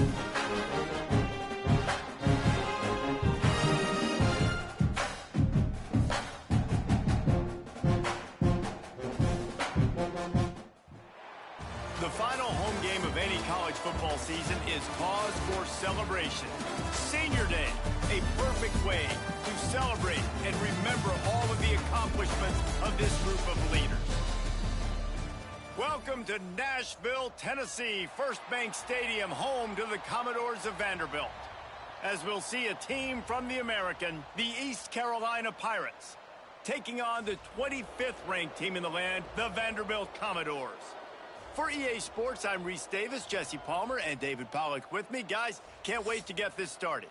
The final home game of any college football season is cause for celebration. Senior Day, a perfect way to celebrate and remember all of the accomplishments of this group of leaders. Welcome to Nashville, Tennessee, First Bank Stadium, home to the Commodores of Vanderbilt. As we'll see a team from the American, the East Carolina Pirates, taking on the 25th ranked team in the land, the Vanderbilt Commodores. For EA Sports, I'm Reese Davis, Jesse Palmer, and David Pollack with me. Guys, can't wait to get this started.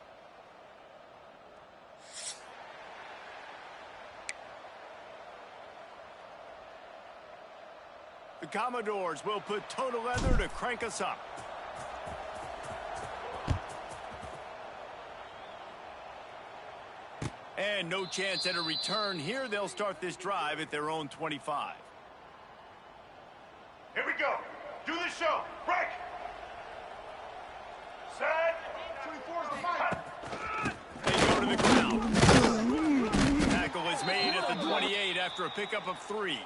The Commodores will put toe to leather to crank us up. And no chance at a return here. They'll start this drive at their own 25. Here we go. Do the show. Break. Set. They go to the ground. Tackle is made at the 28 after a pickup of 3.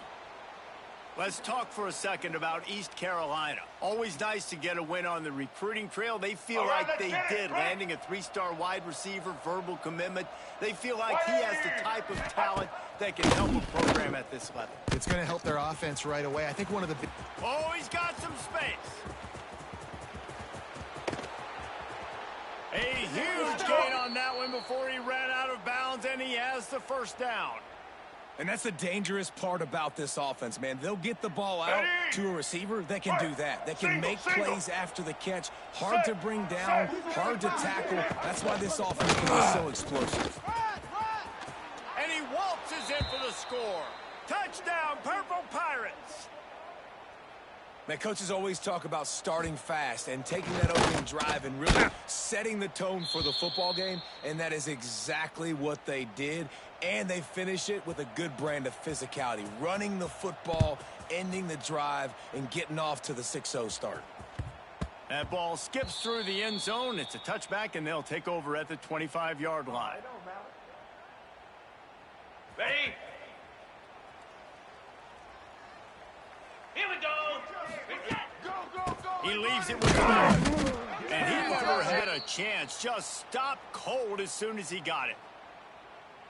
Let's talk for a second about East Carolina. Always nice to get a win on the recruiting trail. They feel like they did, landing a 3-star wide receiver, verbal commitment. They feel like he has the type of talent that can help a program at this level. It's going to help their offense right away. I think one of the... Oh, he's got some space. A huge gain on that one before he ran out of bounds, and he has the first down. And that's the dangerous part about this offense, man. They'll get the ball out to a receiver that can do that. That can make plays after the catch. Hard to bring down, hard to tackle. That's why this offense can be so explosive. And he waltzes in for the score. Touchdown, Purple Pirates. Man, coaches always talk about starting fast and taking that opening drive and really setting the tone for the football game, and that is exactly what they did. And they finish it with a good brand of physicality, running the football, ending the drive, and getting off to the 6-0 start. That ball skips through the end zone. It's a touchback, and they'll take over at the 25-yard line. Ready? Here we go. He leaves it with the ball. And he never had a chance. Just stopped cold as soon as he got it.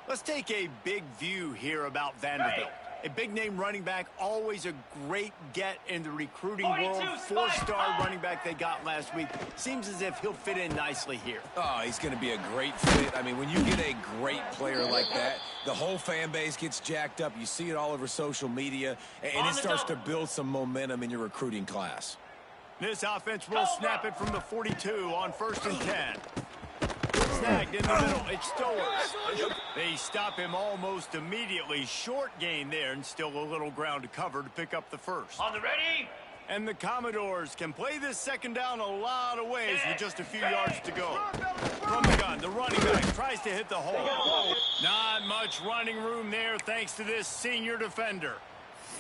Let's take a big view here about Vanderbilt. A big-name running back, always a great get in the recruiting world. 4-star running back they got last week. Seems as if he'll fit in nicely here. Oh, he's going to be a great fit. I mean, when you get a great player like that, the whole fan base gets jacked up. You see it all over social media, and it starts to build some momentum in your recruiting class. This offense will snap it from the 42 on 1st and 10. Snagged in the middle. It's Stowers. They stop him almost immediately. Short gain there, and still a little ground to cover to pick up the first. On the ready. And the Commodores can play this second down a lot of ways with just a few yards to go. From the gun, the running back tries to hit the hole. Not much running room there thanks to this senior defender.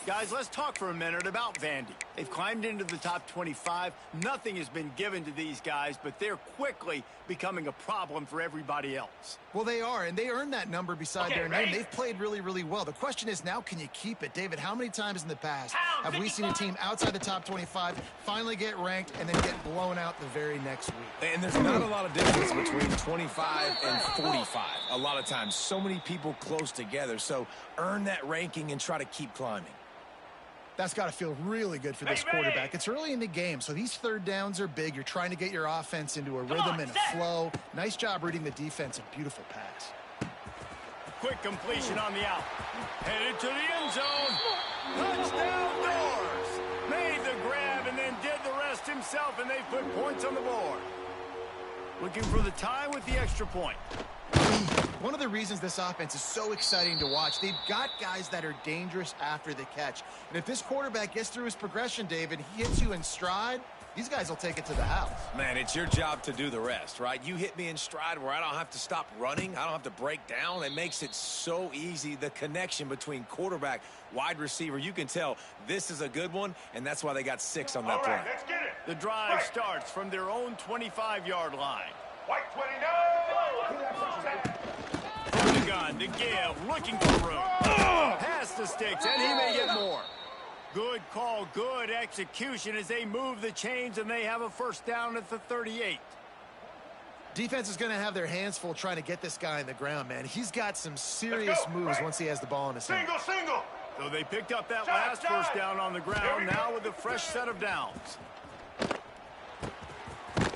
Guys, let's talk for a minute about Vandy. They've climbed into the top 25. Nothing has been given to these guys, but they're quickly becoming a problem for everybody else. Well, they are, and they earned that number beside their name. They've played really, really well. The question is now, can you keep it? David, how many times in the past have we seen a team outside the top 25 finally get ranked and then get blown out the very next week? And there's not a lot of difference between 25 and 45. A lot of times, so many people close together. So earn that ranking and try to keep climbing. That's got to feel really good for this quarterback. It's early in the game, so these third downs are big. You're trying to get your offense into a rhythm and a flow. Nice job reading the defense. A beautiful pass. Quick completion on the out. Headed to the end zone. Touchdown Doors. Made the grab and then did the rest himself, and they put points on the board. Looking for the tie with the extra point. One of the reasons this offense is so exciting to watch, they've got guys that are dangerous after the catch. And if this quarterback gets through his progression, David, he hits you in stride, These guys will take it to the house. Man, it's your job to do the rest, right? You hit me in stride where I don't have to stop running. I don't have to break down. It makes it so easy. The connection between quarterback, wide receiver, you can tell this is a good one, and that's why they got 6 on that play. Let's get it. The drive starts from their own 25-yard line. White 29. From the gun, to give, looking for room. Pass the sticks, and he may get more. Good call, good execution as they move the chains, and they have a first down at the 38. Defense is going to have their hands full trying to get this guy in the ground, man. He's got some serious moves once he has the ball in his hand. Single. So they picked up that last first down on the ground, now with a fresh set of downs.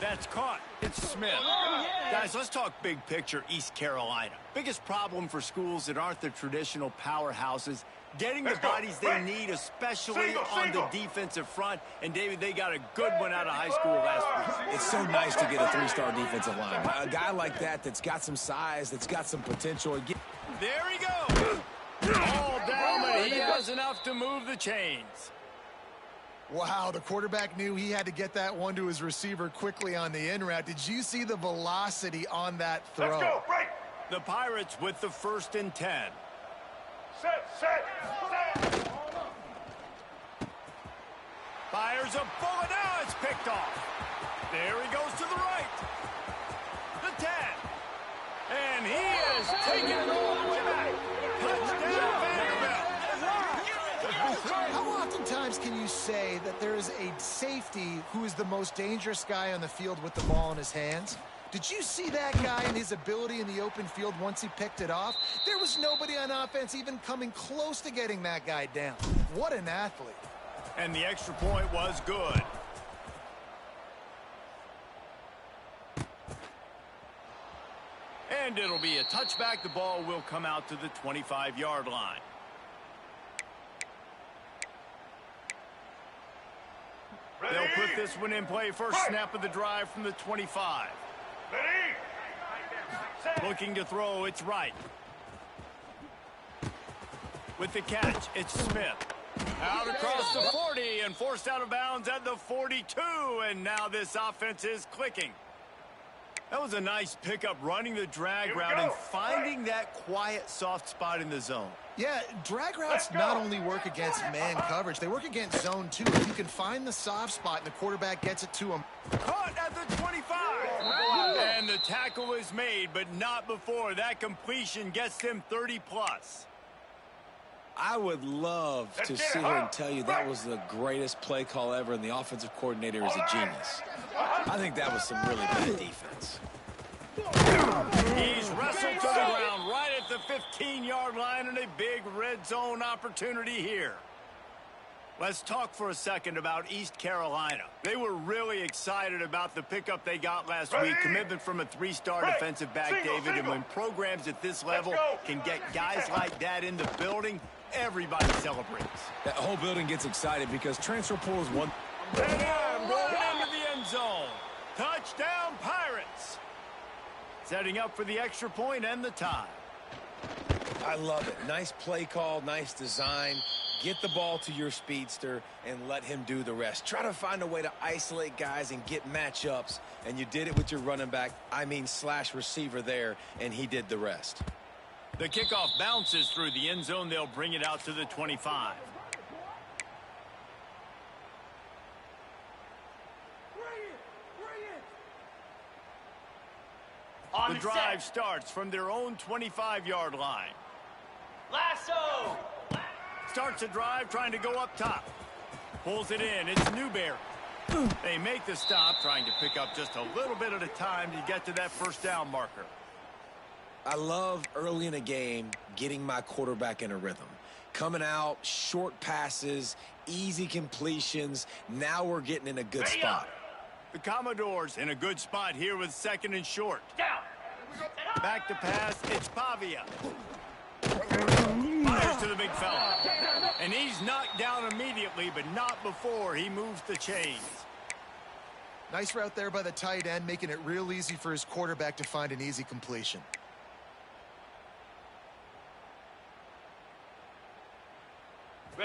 That's caught. It's Smith. Guys, let's talk big picture East Carolina. Biggest problem for schools that aren't the traditional powerhouses, getting the bodies they need, especially on the defensive front. And, David, they got a good one out of high school last week. It's so nice to get a 3-star defensive line. A guy like that's got some size, that's got some potential. There he goes. All down, but he has enough to move the chains. Wow, the quarterback knew he had to get that one to his receiver quickly on the in route. Did you see the velocity on that throw? Let's go, break. The Pirates with the 1st and 10. Set. Fires a bullet. Now it's picked off. There he goes to the right. The 10. And he is taking it all the way back. Touchdown, Vanderbilt. How oftentimes can you say that there is a safety who is the most dangerous guy on the field with the ball in his hands? Did you see that guy and his ability in the open field once he picked it off? There was nobody on offense even coming close to getting that guy down. What an athlete. And the extra point was good. And it'll be a touchback. The ball will come out to the 25-yard line. They'll put this one in play. First snap of the drive from the 25. Looking to throw, it's right. With the catch, it's Smith. Out across the 40 and forced out of bounds at the 42. And now this offense is clicking. That was a nice pickup, running the drag route and finding that quiet, soft spot in the zone. Yeah, drag routes not only work against man coverage, they work against zone too. If you can find the soft spot and the quarterback gets it to him. Caught at the 25. And the tackle is made, but not before. That completion gets them 30-plus. I would love to sit here and tell you that was the greatest play call ever, and the offensive coordinator is a genius. I think that was some really bad defense. He's wrestled to the ground right at the 15-yard line, and a big red zone opportunity here. Let's talk for a second about East Carolina. They were really excited about the pickup they got last week. Commitment from a 3-star defensive back, David. And when programs at this level can get guys like that in the building, everybody celebrates. That whole building gets excited because transfer portal is one. And rolling into the end zone. Touchdown, Pirates. Setting up for the extra point and the tie. I love it. Nice play call, nice design. Get the ball to your speedster and let him do the rest. Try to find a way to isolate guys and get matchups, and you did it with your running back, slash receiver there, and he did the rest. The kickoff bounces through the end zone. They'll bring it out to the 25. The drive starts from their own 25-yard line. Lasso! Starts a drive trying to go up top. Pulls it in. It's Newberry. They make the stop, trying to pick up just a little bit at a time to get to that first down marker. I love early in a game getting my quarterback in a rhythm. Coming out, short passes, easy completions. Now we're getting in a good spot. The Commodores in a good spot here with 2nd and short. Down! Back to pass, it's Pavia. Fires to the big fella. And he's knocked down immediately, but not before he moves the chains. Nice route there by the tight end, making it real easy for his quarterback to find an easy completion.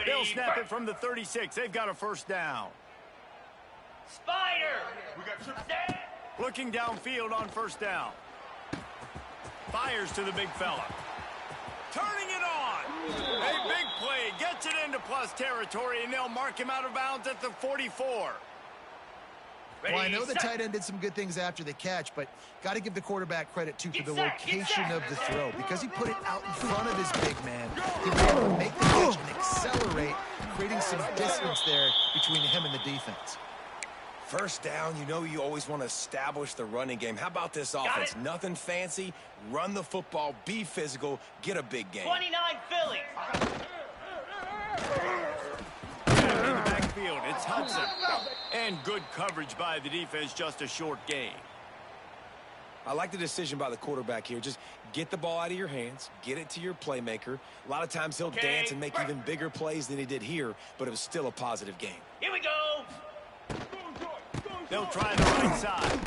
They'll snap it from the 36. They've got a first down. Spy Looking downfield on first down. Fires to the big fella. Turning it on. A big play. Gets it into plus territory, and they'll mark him out of bounds at the 44. Well, I know the tight end did some good things after the catch, but got to give the quarterback credit, too, for the location of the throw. Because he put it out in front of his big man, he was able to make the catch and accelerate, creating some distance there between him and the defense. First down, you know you always want to establish the running game. How about this offense? Nothing fancy. Run the football, be physical, get a big game. 29 Phillies. In the backfield, it's Hudson. And good coverage by the defense, just a short gain. I like the decision by the quarterback here. Just get the ball out of your hands, get it to your playmaker. A lot of times he'll dance and make even bigger plays than he did here, but it was still a positive game. Here we go. They'll try the right side.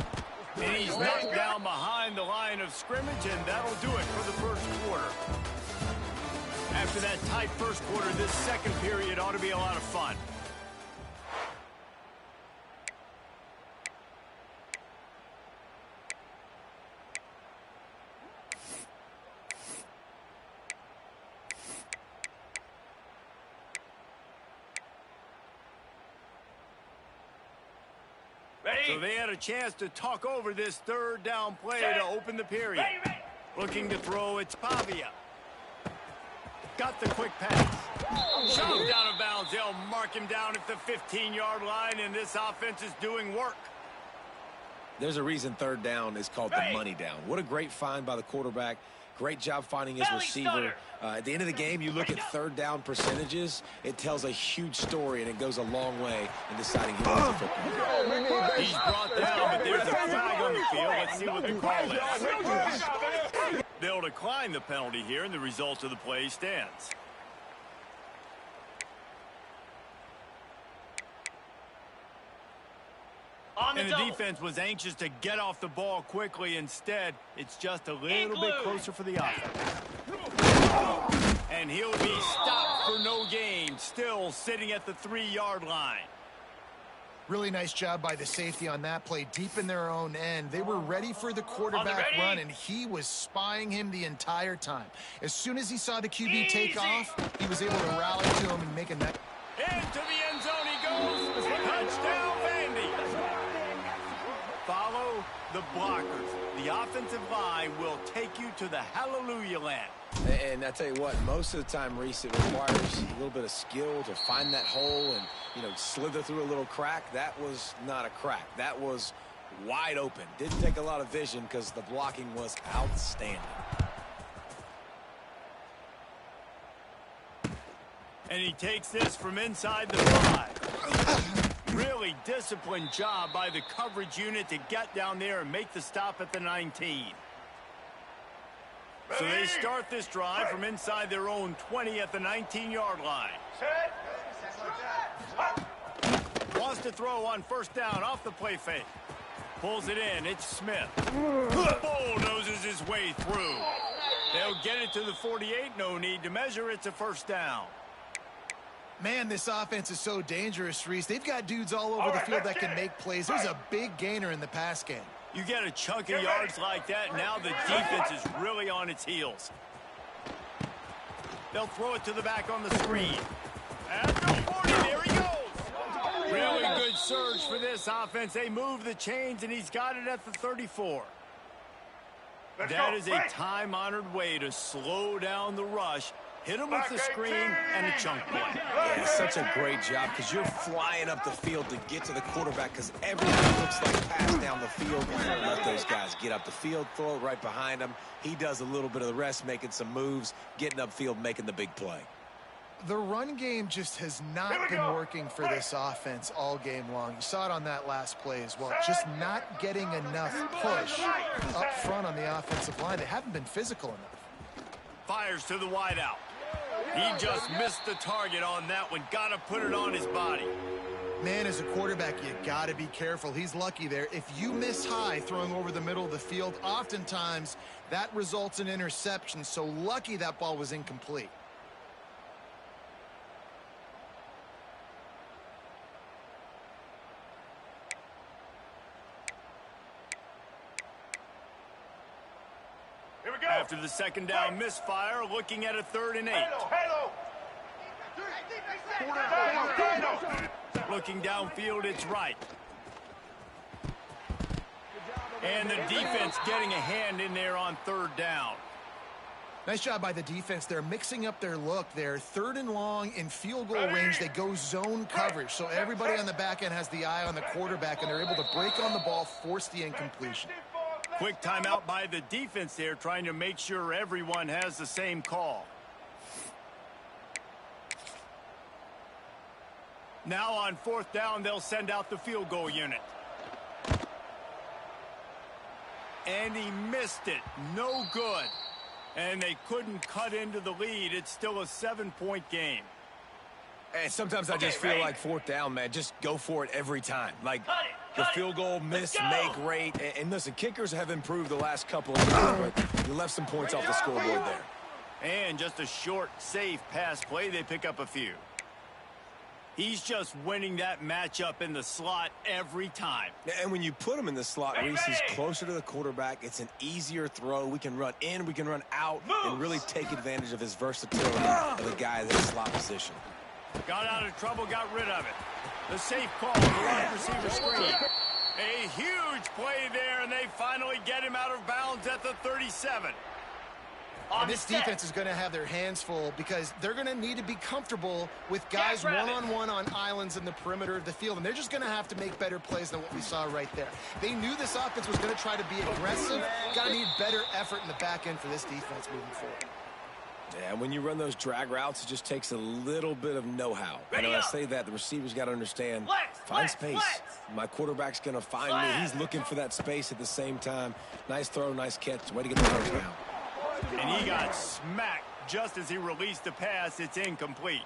And he's knocked down behind the line of scrimmage, and that'll do it for the first quarter. After that tight first quarter, this second period ought to be a lot of fun. So they had a chance to talk over this third down play to open the period. Looking to throw, it's Pavia. Got the quick pass. Shoved out of bounds. They'll mark him down at the 15-yard line, and this offense is doing work. There's a reason third down is called the money down. What a great find by the quarterback. Great job finding his receiver. At the end of the game, you look at third down percentages. It tells a huge story, and it goes a long way in deciding who wins the football. He's brought down, but there's a flag on the field. Let's see what the call is. They'll decline the penalty here, and the result of the play stands. And the defense was anxious to get off the ball quickly. Instead, it's just a little bit closer for the offense. And he'll be stopped for no gain, still sitting at the 3-yard line. Really nice job by the safety on that play, deep in their own end. They were ready for the quarterback run, and he was spying him the entire time. As soon as he saw the QB take off, he was able to rally to him and make a nice... Into the end zone he goes. Touchdown, Vandy. Follow the blockers. The offensive line will take you to the hallelujah land. And I tell you what, most of the time, Reese, it requires a little bit of skill to find that hole and, slither through a little crack. That was not a crack. That was wide open. Didn't take a lot of vision because the blocking was outstanding. And he takes this from inside the 5. Really disciplined job by the coverage unit to get down there and make the stop at the 19. So they start this drive from inside their own 20 at the 19-yard line. Wants to throw on first down off the play fake. Pulls it in. It's Smith. Bulldozes his way through. They'll get it to the 48. No need to measure. It's a first down. Man, this offense is so dangerous, Reese. They've got dudes all over the field that can make plays. There's a big gainer in the pass game. You get a chunk of yards like that, now the defense is really on its heels. They'll throw it to the back on the screen. At the 40, there he goes. Really good surge for this offense. They move the chains, and he's got it at the 34. That is a time-honored way to slow down the rush. Hit him with the screen and a chunk play. Yeah, such a great job because you're flying up the field to get to the quarterback because everything looks like pass down the field. Let those guys get up the field, throw it right behind him. He does a little bit of the rest, making some moves, getting upfield, making the big play. The run game just has not been working for this offense all game long. You saw it on that last play as well. Just not getting enough push up front on the offensive line. They haven't been physical enough. Fires to the wideout. He just missed the target on that one. Got to put it on his body. Man, as a quarterback, you got to be careful. He's lucky there. If you miss high throwing over the middle of the field, oftentimes that results in interception. So lucky that ball was incomplete. After the second down misfire, looking at a 3rd and 8. Looking downfield, it's right. And the defense getting a hand in there on 3rd down. Nice job by the defense. They're mixing up their look there. 3rd and long in field goal range. They go zone coverage. So everybody on the back end has the eye on the quarterback, and they're able to break on the ball, force the incompletion. Quick timeout by the defense there, trying to make sure everyone has the same call. Now on 4th down, they'll send out the field goal unit. And he missed it. No good. And they couldn't cut into the lead. It's still a 7-point game. And sometimes I just feel like 4th down, man, just go for it every time. Like the field goal, miss, make, rate. And listen, kickers have improved the last couple of years, but you left some points off the scoreboard there. And just a short, safe pass play. They pick up a few. He's just winning that matchup in the slot every time. And when you put him in the slot, Reese, he's closer to the quarterback. It's an easier throw. We can run in, we can run out, and really take advantage of his versatility of the guy in that slot position. Got out of trouble, got rid of it. The safe call, the wide receiver screen. A huge play there, and they finally get him out of bounds at the 37. And this defense is going to have their hands full because they're going to need to be comfortable with guys one-on-one on islands in the perimeter of the field, and they're just going to have to make better plays than what we saw right there. They knew this offense was going to try to be aggressive. Got to need better effort in the back end for this defense moving forward. Yeah, when you run those drag routes, it just takes a little bit of know-how. And when I say that, the receivers got to understand, find space. My quarterback's going to find me. He's looking for that space at the same time. Nice throw, nice catch. Way to get the first down. And he got smacked just as he released the pass. It's incomplete.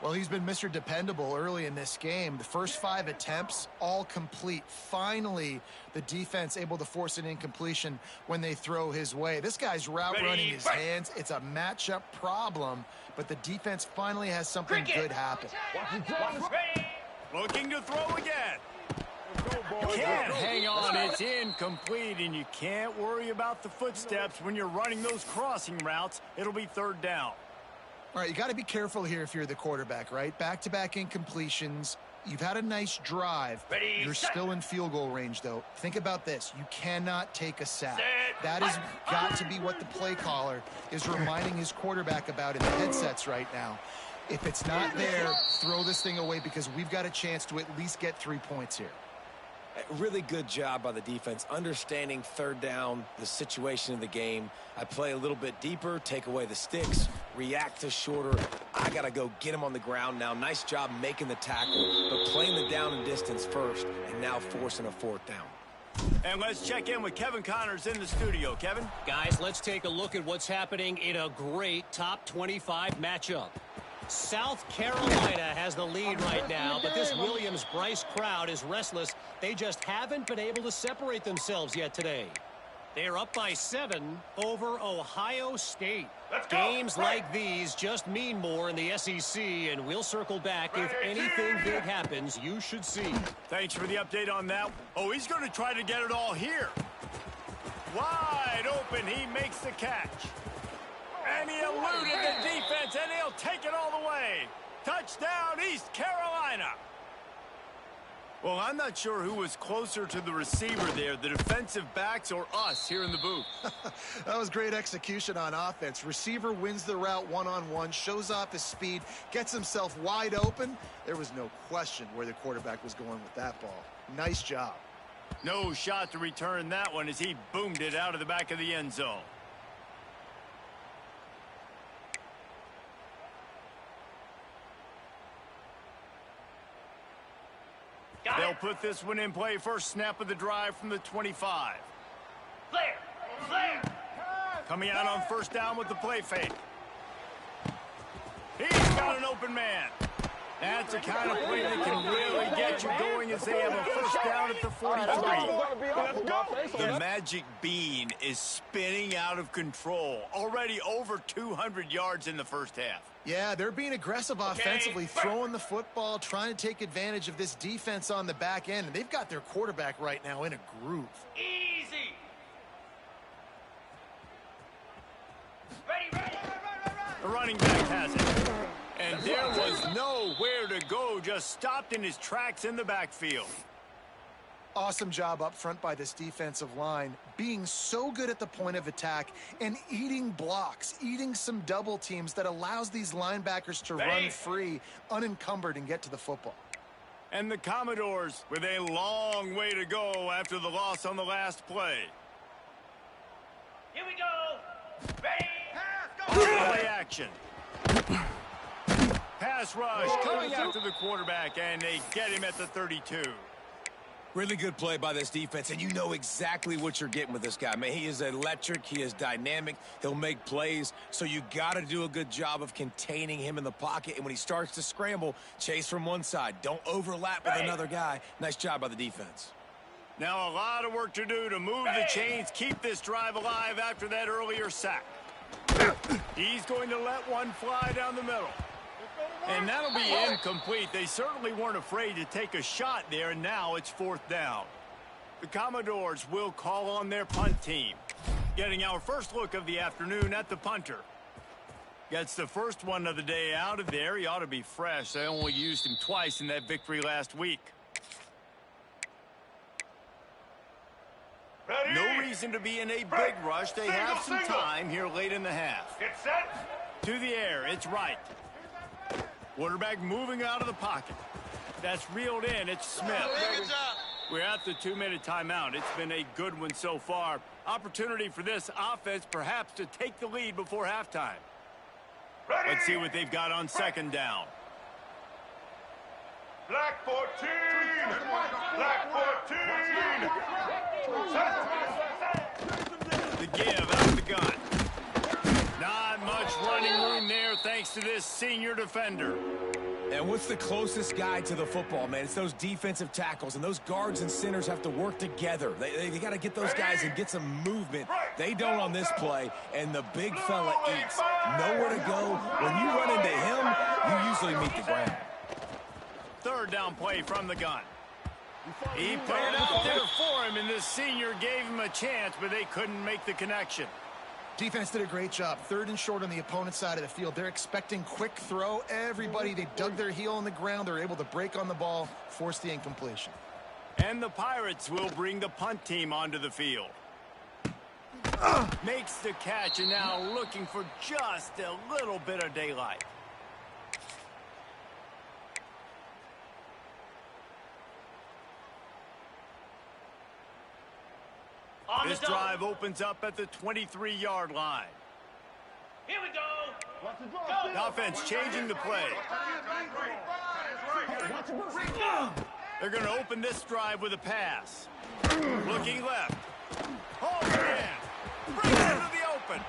Well, he's been Mr. Dependable early in this game. The first 5 attempts, all complete. Finally, the defense able to force an incompletion when they throw his way. This guy's route running his hands. It's a matchup problem, but the defense finally has something good happen. Looking to throw again. Can't hang on, it's incomplete, and you can't worry about the footsteps when you're running those crossing routes. It'll be 3rd down. All right, you got to be careful here if you're the quarterback, right? Back-to-back incompletions. You've had a nice drive. You're still in field goal range, though. Think about this. You cannot take a sack. That has got to be what the play caller is reminding his quarterback about in the headsets right now. If it's not there, throw this thing away because we've got a chance to at least get 3 points here. Really good job by the defense, understanding 3rd down, the situation of the game. I play a little bit deeper, take away the sticks, react to shorter. I got to go get him on the ground now. Nice job making the tackle, but playing the down and distance first, and now forcing a 4th down. And let's check in with Kevin Connors in the studio. Kevin? Guys, let's take a look at what's happening in a great top 25 matchup. South Carolina has the lead right now, but this Williams-Brice crowd is restless. They just haven't been able to separate themselves yet today. They're up by 7 over Ohio State. Games like these just mean more in the SEC, and we'll circle back if anything big happens. You should see. Thanks for the update on that. Oh, he's going to try to get it all here. Wide open, he makes the catch. And he eluded the defense, and he'll take it all the way. Touchdown, East Carolina. Well, I'm not sure who was closer to the receiver there, the defensive backs or us here in the booth. That was great execution on offense. Receiver wins the route one-on-one, shows off his speed, gets himself wide open. There was no question where the quarterback was going with that ball. Nice job. No shot to return that one as he boomed it out of the back of the end zone. They'll put this one in play. First snap of the drive from the 25. Flare! Coming out on 1st down with the play fake. He's got an open man. That's the kind of play that can really get you going as they have a 1st down at the 43. The magic bean is spinning out of control. Already over 200 yards in the first half. Yeah, they're being aggressive offensively, throwing the football, trying to take advantage of this defense on the back end. And they've got their quarterback right now in a groove. Easy! running back has it. And there was nowhere to go, just stopped in his tracks in the backfield. Awesome job up front by this defensive line, being so good at the point of attack and eating blocks, eating some double teams that allows these linebackers to run free, unencumbered, and get to the football. And the Commodores with a long way to go after the loss on the last play. Here we go. Ready? Play action. Pass rush coming after the quarterback, and they get him at the 32. Really good play by this defense, and you know exactly what you're getting with this guy. Man, he is electric. He is dynamic. He'll make plays, so you got to do a good job of containing him in the pocket. And when he starts to scramble, chase from one side. Don't overlap with another guy. Nice job by the defense. Now a lot of work to do to move the chains, keep this drive alive after that earlier sack. He's going to let one fly down the middle. And that'll be incomplete. They certainly weren't afraid to take a shot there, and now it's 4th down. The Commodores will call on their punt team. Getting our first look of the afternoon at the punter. Gets the first one of the day out of there. He ought to be fresh. They only used him twice in that victory last week. Ready? No reason to be in a big rush. They have some time here late in the half. Get set. To the air, it's right. Quarterback moving out of the pocket. That's reeled in. It's Smith. We're at the 2-minute timeout. It's been a good one so far. Opportunity for this offense perhaps to take the lead before halftime. Ready? Let's see what they've got on 2nd down. Black 14. Black 14. The give out of the gun. Not much running room there thanks to this senior defender. And what's the closest guy to the football, man? It's those defensive tackles, and those guards and centers have to work together. They got to get those guys and get some movement. They don't on this play, and the big fella eats. Nowhere to go. When you run into him, you usually meet the ground. 3rd down play from the gun. He put it out there for him, and this senior gave him a chance, but they couldn't make the connection. Defense did a great job. 3rd and short on the opponent's side of the field. They're expecting quick throw. Everybody, they dug their heel on the ground. They're able to break on the ball, force the incompletion. And the Pirates will bring the punt team onto the field. Makes the catch, and now looking for just a little bit of daylight. This drive opens up at the 23-yard line. Here we go. The offense changing the play. They're going to open this drive with a pass. Looking left. Oh, man. Brings it into the open.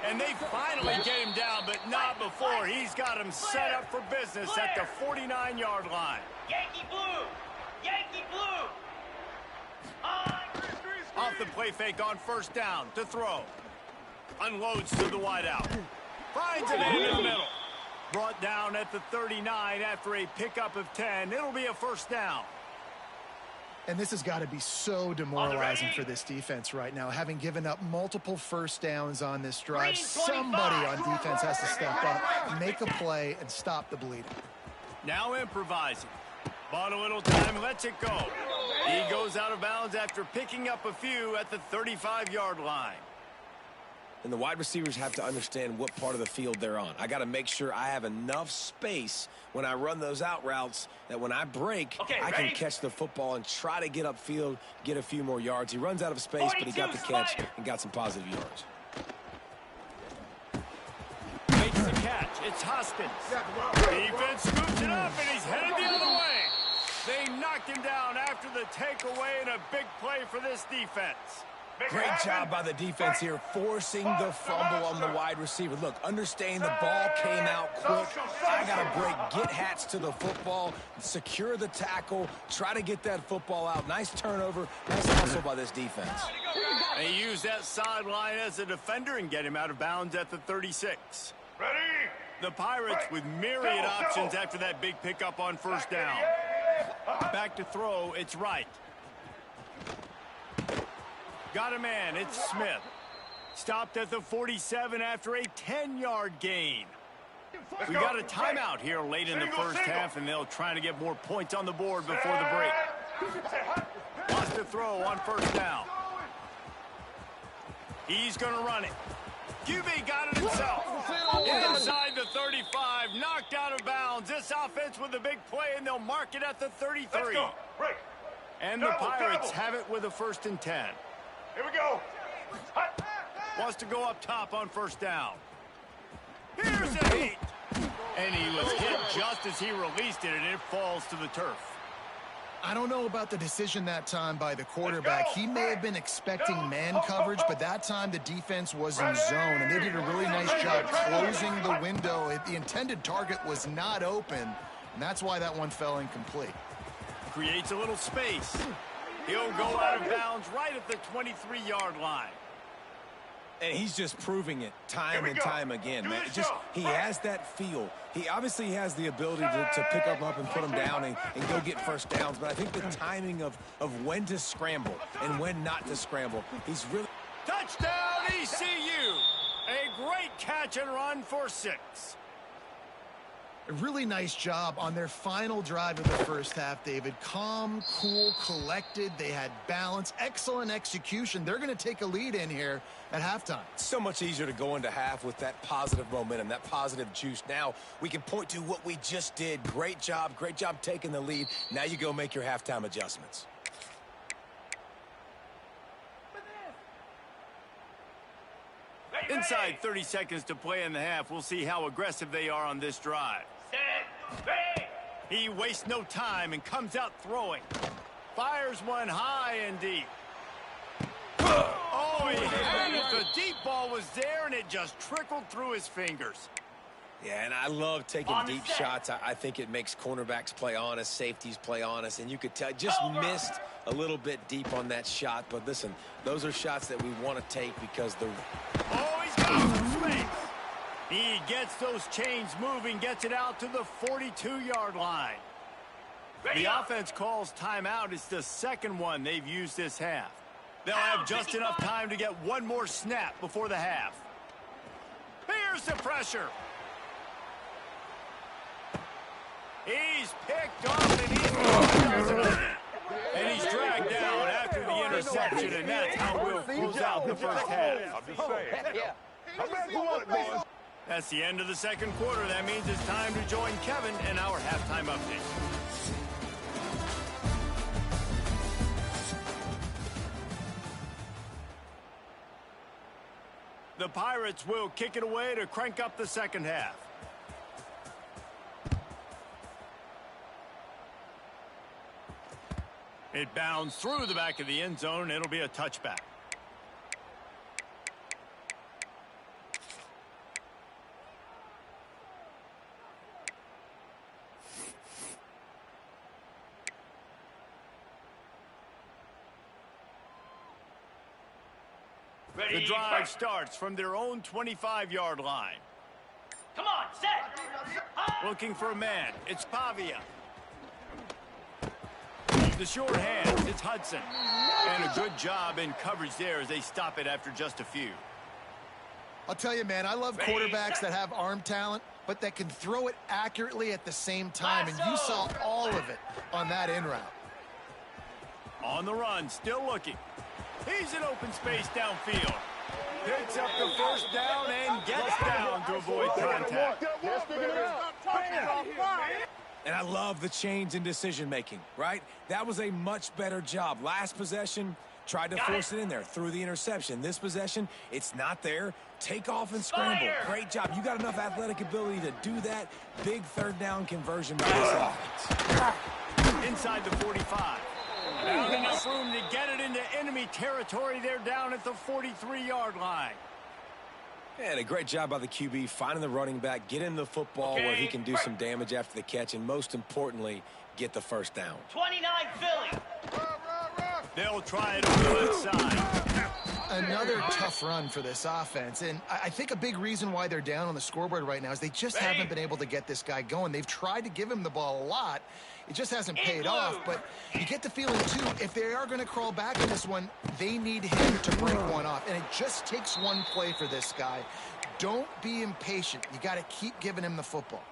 And they finally get him down, but not before. He's got him set up for business at the 49-yard line. Yankee blue. Yankee blue. Off the play fake on 1st down to throw. Unloads to the wideout. Finds it in the middle. Brought down at the 39 after a pickup of 10. It'll be a 1st down. And this has got to be so demoralizing for this defense right now. Having given up multiple 1st downs on this drive, somebody on defense has to step up, make a play, and stop the bleeding. Now improvising. Bought a little time, lets it go. He goes out of bounds after picking up a few at the 35-yard line. And the wide receivers have to understand what part of the field they're on. I got to make sure I have enough space when I run those out routes that when I break, I can catch the football and try to get upfield, get a few more yards. He runs out of space, but he got the catch and got some positive yards. Makes the catch. It's Hoskins. Defense scoops it up, and he's headed the other way. They knocked him down after the takeaway, and a big play for this defense. Great job by the defense here, forcing the fumble on the wide receiver. Look, understand the ball came out quick. I got to break, get Hats to the football, secure the tackle, try to get that football out. Nice turnover, nice hustle by this defense. They use that sideline as a defender and get him out of bounds at the 36. Ready? The Pirates with myriad options after that big pickup on 1st down. Back to throw, it's right. Got a man, it's Smith. Stopped at the 47 after a 10-yard gain. We got a timeout here late in the first half, and they'll try to get more points on the board before the break. Wants to throw on first down. He's going to run it. QB got it himself. Inside the 35, knocked out of bounds. This offense with a big play, and they'll mark it at the 33. And the Pirates have it with a 1st and 10. Here we go. Wants to go up top on first down. Here's a hit. And he was hit just as he released it, and it falls to the turf. I don't know about the decision that time by the quarterback. He may have been expecting man coverage, but that time the defense was in zone, and they did a really nice job closing the window. The intended target was not open, and that's why that one fell incomplete. Creates a little space. He'll go out of bounds right at the 23-yard line. And he's just proving it time and time again, man. He has that feel. He obviously has the ability to pick them up and put them down and go get first downs. But I think the timing of when to scramble and when not to scramble, he's really... Touchdown, ECU! A great catch and run for 6. A really nice job on their final drive of the first half, David. Calm, cool, collected. They had balance, excellent execution. They're going to take a lead in here at halftime. It's so much easier to go into half with that positive momentum, that positive juice. Now we can point to what we just did. Great job taking the lead. Now you go make your halftime adjustments. Inside 30 seconds to play in the half. We'll see how aggressive they are on this drive. He wastes no time and comes out throwing. Fires one high and deep. Oh, he had it. The deep ball was there, and it just trickled through his fingers. Yeah, and I love taking deep shots. I think it makes cornerbacks play honest, safeties play honest, and you could tell just missed a little bit deep on that shot. But listen, those are shots that we want to take because the... Oh, he's got some space. He gets those chains moving, gets it out to the 42-yard line. The offense calls timeout. It's the second one they've used this half. They'll have just enough time to get one more snap before the half. Here's the pressure. He's picked off, and he's dragged down after the interception, and that's how we'll close out the first half. That's the end of the second quarter. That means it's time to join Kevin in our halftime update. The Pirates will kick it away to crank up the second half. It bounds through the back of the end zone. It'll be a touchback. The drive starts from their own 25-yard line. Come on, set. Looking for a man. It's Pavia. The short hands, it's Hudson. And a good job in coverage there as they stop it after just a few. I'll tell you, man, I love quarterbacks that have arm talent, but that can throw it accurately at the same time. And you saw all of it on that in route. On the run, still looking. He's in open space downfield. Picks up the first down and gets down to avoid contact. And I love the change in decision-making, right? That was a much better job. Last possession, tried to force it in there through the interception. This possession, it's not there. Take off and scramble. Great job. You got enough athletic ability to do that. Big third down conversion by this offense. Inside the 45. Not enough room to get it into enemy territory. They're down at the 43-yard line. And a great job by the QB finding the running back, get him the football where he can do some damage after the catch, and most importantly, get the first down. 29 Philly. They'll try it on the left side. another tough run for this offense, and I think a big reason why they're down on the scoreboard right now is they just haven't been able to get this guy going. They've tried to give him the ball a lot. It just hasn't paid off, but you get the feeling, too, if they are going to crawl back in this one, they need him to break one off, and it just takes one play for this guy. Don't be impatient. You got to keep giving him the football.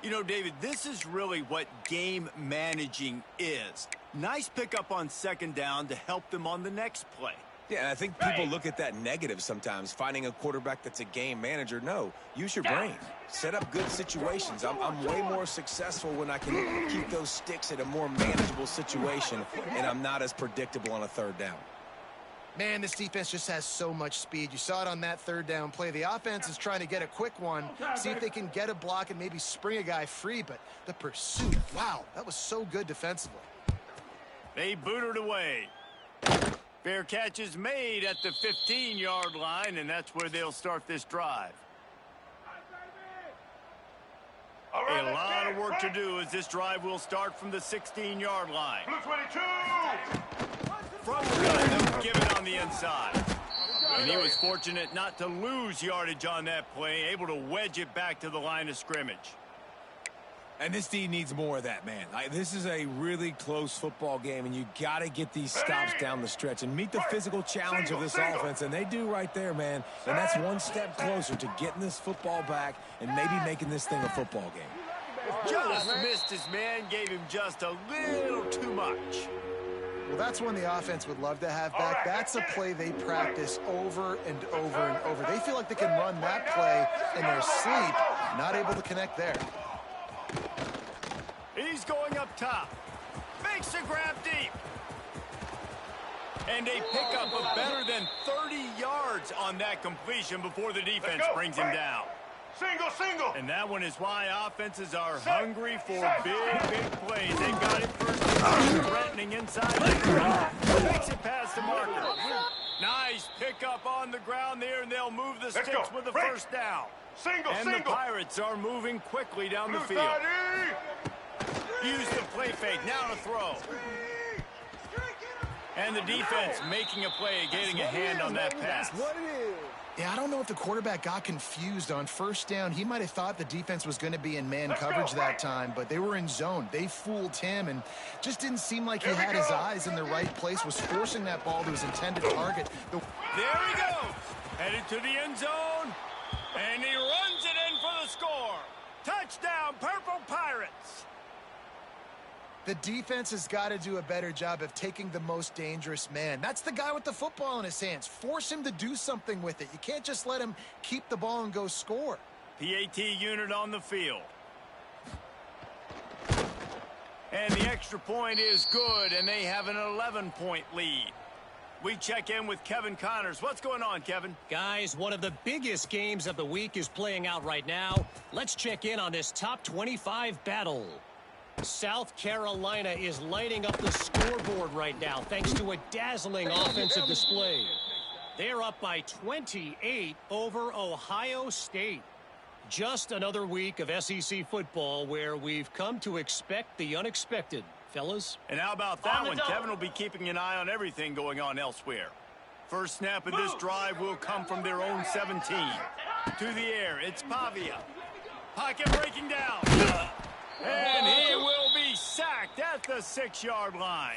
You know, David, this is really what game managing is. Nice pickup on second down to help them on the next play. Yeah, and I think people look at that negative sometimes, finding a quarterback that's a game manager. No, use your brain. Set up good situations. I'm way more successful when I can keep those sticks at a more manageable situation, and I'm not as predictable on a third down. Man, this defense just has so much speed. You saw it on that third down play. The offense is trying to get a quick one, see if they can get a block and maybe spring a guy free, but the pursuit, wow, that was so good defensively. They booted away. Fair catch is made at the 15-yard line, and that's where they'll start this drive. A lot of work to do as this drive will start from the 16-yard line. Blue 22. From the gun, they'll give it on the inside. And he was fortunate not to lose yardage on that play, able to wedge it back to the line of scrimmage. And this D needs more of that, man. This is a really close football game, and you got to get these stops down the stretch and meet the physical challenge of this offense, and they do right there, man. And that's one step closer to getting this football back and maybe making this thing a football game. Just missed his man, gave him just a little too much. Well, that's one the offense would love to have back. That's a play they practice over and over and over. They feel like they can run that play in their sleep, not able to connect there. He's going up top. Makes a grab deep. And a pickup of better than 30 yards on that completion before the defense brings him down. Single. And that one is why offenses are hungry for big plays. They got it first. Threatening inside. Makes it past the marker. Nice pickup on the ground there, and they'll move the sticks with the first down. And the Pirates are moving quickly down the field. Use the play fake. Now to throw. And the defense making a play, getting a hand on that pass. Yeah, I don't know if the quarterback got confused on first down. He might have thought the defense was going to be in man coverage that time, but they were in zone. They fooled him and just didn't seem like he had his eyes in the right place, was forcing that ball to his intended target. There he goes. Headed to the end zone, and he runs it in for the score. Touchdown, Purple Pirates. The defense has got to do a better job of taking the most dangerous man. That's the guy with the football in his hands. Force him to do something with it. You can't just let him keep the ball and go score. PAT unit on the field. And the extra point is good, and they have an 11-point lead. We check in with Kevin Connors. What's going on, Kevin? Guys, one of the biggest games of the week is playing out right now. Let's check in on this top 25 battle. South Carolina is lighting up the scoreboard right now thanks to a dazzling offensive display. They're up by 28 over Ohio State. Just another week of SEC football where we've come to expect the unexpected, fellas. And how about that one? Kevin will be keeping an eye on everything going on elsewhere. First snap of this drive will come from their own 17. To the air, it's Pavia. Pocket breaking down. And he will be sacked at the 6-yard line.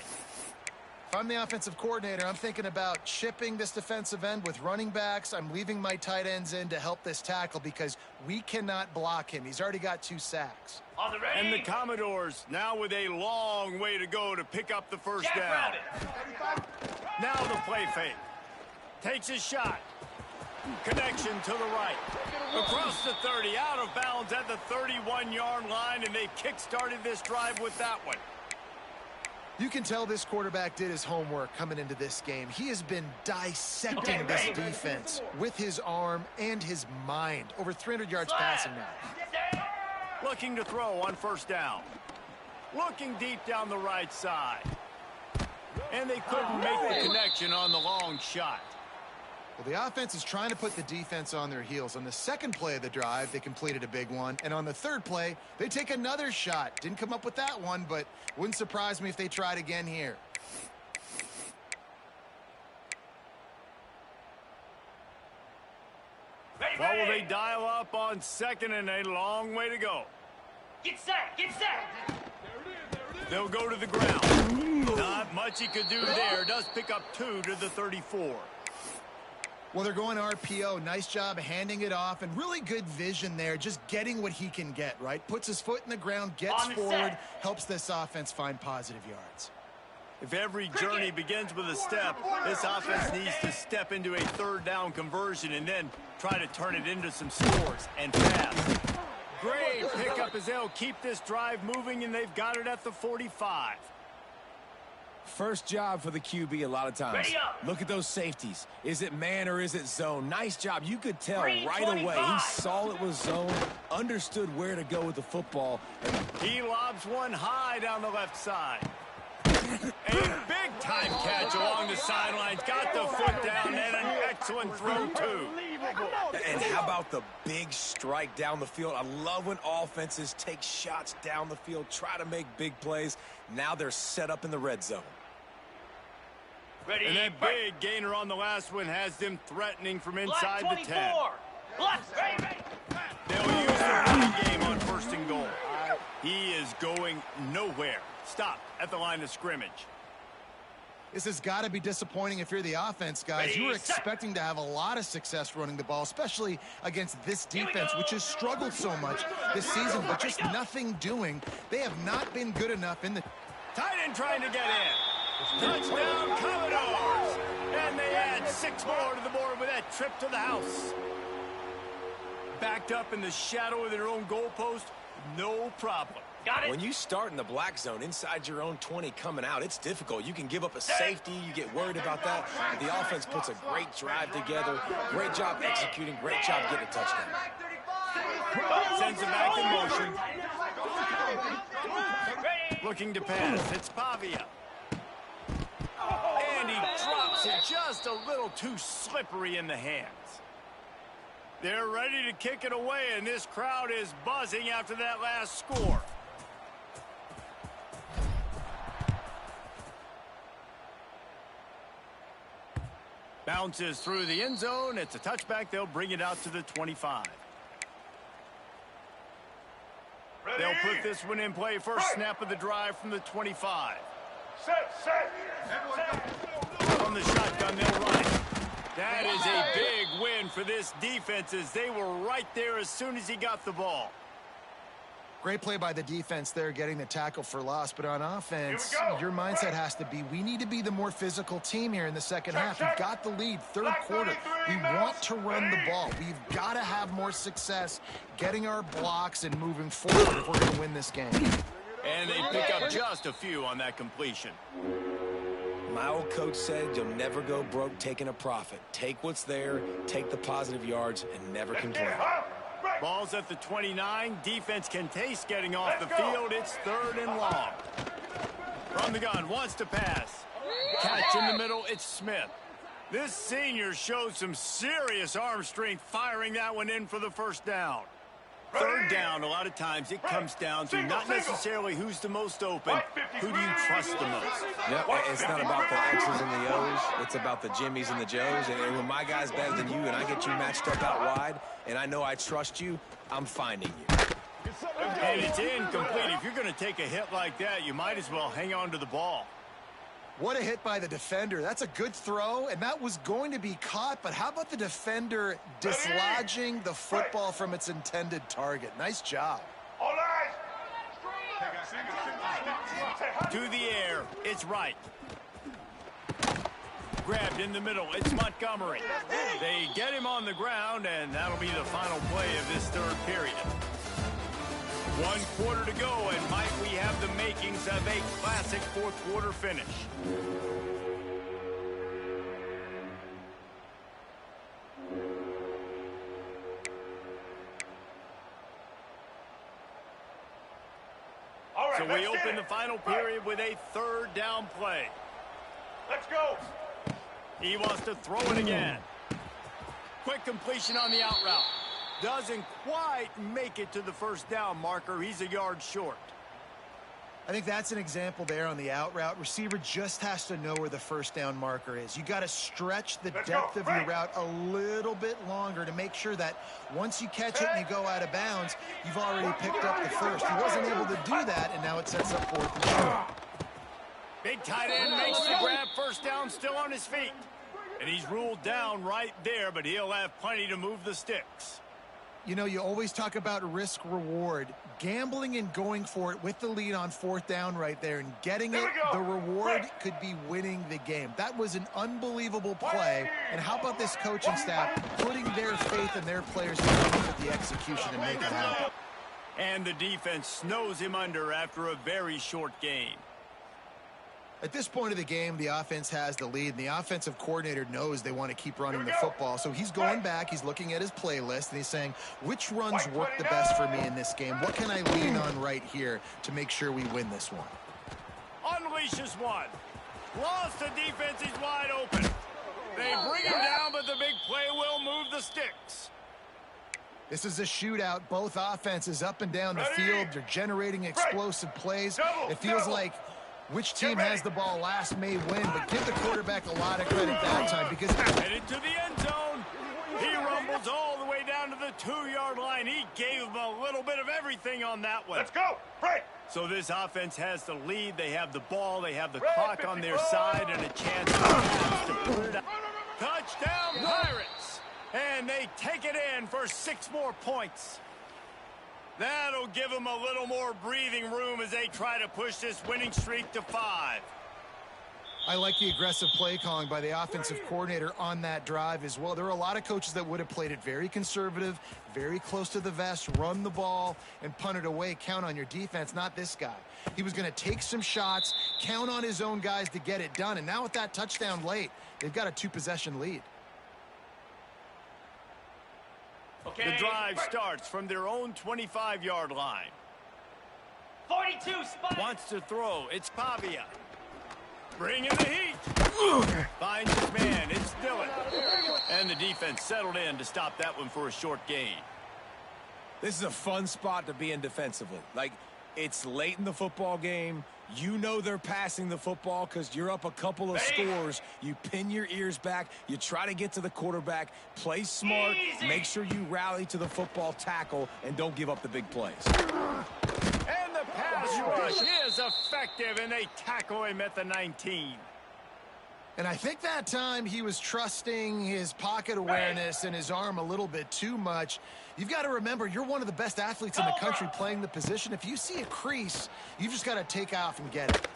If I'm the offensive coordinator, I'm thinking about chipping this defensive end with running backs. I'm leaving my tight ends in to help this tackle because we cannot block him. He's already got 2 sacks. And the Commodores now with a long way to go to pick up the first down. Now the play fake. Takes his shot. Connection to the right. Across the 30, out of bounds at the 31-yard line, and they kick-started this drive with that one. You can tell this quarterback did his homework coming into this game. He has been dissecting this defense with his arm and his mind. Over 300 yards passing now. Looking to throw on first down. Looking deep down the right side. And they couldn't make the connection on the long shot. Well, the offense is trying to put the defense on their heels. On the second play of the drive, they completed a big one. And on the third play, they take another shot. Didn't come up with that one, but wouldn't surprise me if they tried again here. Well, will they dial up on second and a long way to go? Get set, get set. They'll go to the ground. Not much he could do there. Does pick up 2 to the 34. Well, they're going RPO. Nice job handing it off, and really good vision there, just getting what he can get, right? Puts his foot in the ground, gets forward, helps this offense find positive yards. If every journey begins with a step, this offense needs to step into a third down conversion and then try to turn it into some scores and pass. Great pickup as they'll keep this drive moving, and they've got it at the 45. First job for the QB a lot of times. Look at those safeties. Is it man or is it zone? Nice job. You could tell right away. He saw it was zone, understood where to go with the football. He lobs one high down the left side. A big-time catch along the sidelines. Got the foot down and an excellent throw, too. And how about the big strike down the field? I love when offenses take shots down the field, try to make big plays. Now they're set up in the red zone. Ready, and that big gainer on the last one has them threatening from inside the 10. They'll use the running game on first and goal. He is going nowhere. Stop at the line of scrimmage. This has got to be disappointing if you're the offense, guys. You were expecting to have a lot of success running the ball, especially against this defense, which has struggled so much this season, but just nothing doing. They have not been good enough in the... Tight end trying to get in. Touchdown, Commodores. And they add 6 more to the board with that trip to the house. Backed up in the shadow of their own goalpost, no problem. Got it. When you start in the black zone inside your own 20 coming out, it's difficult. You can give up a safety. You get worried about that. But the offense puts a great drive together. Great job executing. Great job getting a touchdown. Sends it back in motion. Looking to pass. It's Pavia. And he drops it just a little too slippery in the hands. They're ready to kick it away, and this crowd is buzzing after that last score. Bounces through the end zone. It's a touchback. They'll bring it out to the 25. Ready. They'll put this one in play. First snap of the drive from the 25. Set. On the shotgun, they'll run it. That is a big win for this defense as they were right there as soon as he got the ball. Great play by the defense there, getting the tackle for loss. But on offense, your mindset has to be, we need to be the more physical team here in the second half. We've got the lead, third quarter. We want to run the ball. We've got to have more success getting our blocks and moving forward if we're going to win this game. And they pick up just a few on that completion. My old coach said you'll never go broke taking a profit. Take what's there, take the positive yards, and never complain. Ball's at the 29. Defense can taste getting off the field. It's third and long. From the gun, wants to pass. Catch in the middle, it's Smith. This senior showed some serious arm strength firing that one in for the first down. Third down, a lot of times it comes down to not necessarily who's the most open, who do you trust the most? No, it's not about the X's and the O's. It's about the Jimmies and the Joes. And when my guy's better than you and I get you matched up out wide, and I know I trust you, I'm finding you. And it's incomplete. If you're going to take a hit like that, you might as well hang on to the ball. What a hit by the defender. That's a good throw, and that was going to be caught, but how about the defender dislodging the football from its intended target? Nice job. To the air, it's right. Grabbed in the middle, it's Montgomery. They get him on the ground, and that'll be the final play of this third period. 1 quarter to go, and might we have the makings of a classic fourth quarter finish. All right, So we open the final period with a third down play. Let's go. He wants to throw it again. Quick completion on the out route. Doesn't quite make it to the first down marker. He's a yard short. I think that's an example there on the out route. Receiver just has to know where the first down marker is. You got to stretch the depth of your route a little bit longer to make sure that once you catch it and you go out of bounds, you've already picked up the first. He wasn't able to do that, and now it sets up 4th and short. Big tight end makes the grab, first down, still on his feet. And he's ruled down right there, but he'll have plenty to move the sticks. You know, you always talk about risk-reward. Gambling and going for it with the lead on 4th down right there and getting it, the reward could be winning the game. That was an unbelievable play. And how about this coaching staff putting their faith in their players to come with the execution and make it happen? And the defense snows him under after a very short gain. At this point of the game, the offense has the lead, and the offensive coordinator knows they want to keep running the football. So he's going back, he's looking at his playlist, and he's saying, which runs work the best for me in this game? What can I lean on right here to make sure we win this one? Unleashes one. Lost the defense, he's wide open. They bring him down, but the big play will move the sticks. This is a shootout. Both offenses up and down the field. They're generating explosive plays. It feels like which team has the ball last may win, but give the quarterback a lot of credit that time because headed to the end zone. He rumbles all the way down to the 2-yard line. He gave him a little bit of everything on that one. Let's go. Break. So this offense has the lead. They have the ball. They have the clock on their side and a chance to put it out. Touchdown, Pirates. And they take it in for 6 more points. That'll give them a little more breathing room as they try to push this winning streak to 5. I like the aggressive play calling by the offensive coordinator on that drive as well. There are a lot of coaches that would have played it very conservative, very close to the vest, run the ball, and punt it away. Count on your defense, not this guy. He was going to take some shots, count on his own guys to get it done. And now with that touchdown late, they've got a 2-possession lead. The drive starts from their own 25-yard line. 42 spot. Wants to throw. It's Pavia. Bringing the heat. Finds his man. It's Dillon. And the defense settled in to stop that one for a short gain. This is a fun spot to be in defensively. Like, it's late in the football game. You know they're passing the football because you're up a couple of scores. You pin your ears back. You try to get to the quarterback. Play smart. Make sure you rally to the football tackle and don't give up the big plays. And the pass rush is effective, and they tackle him at the 19. And I think that time he was trusting his pocket awareness and his arm a little bit too much. You've got to remember, you're one of the best athletes in the country playing the position. If you see a crease, you've just got to take off and get it.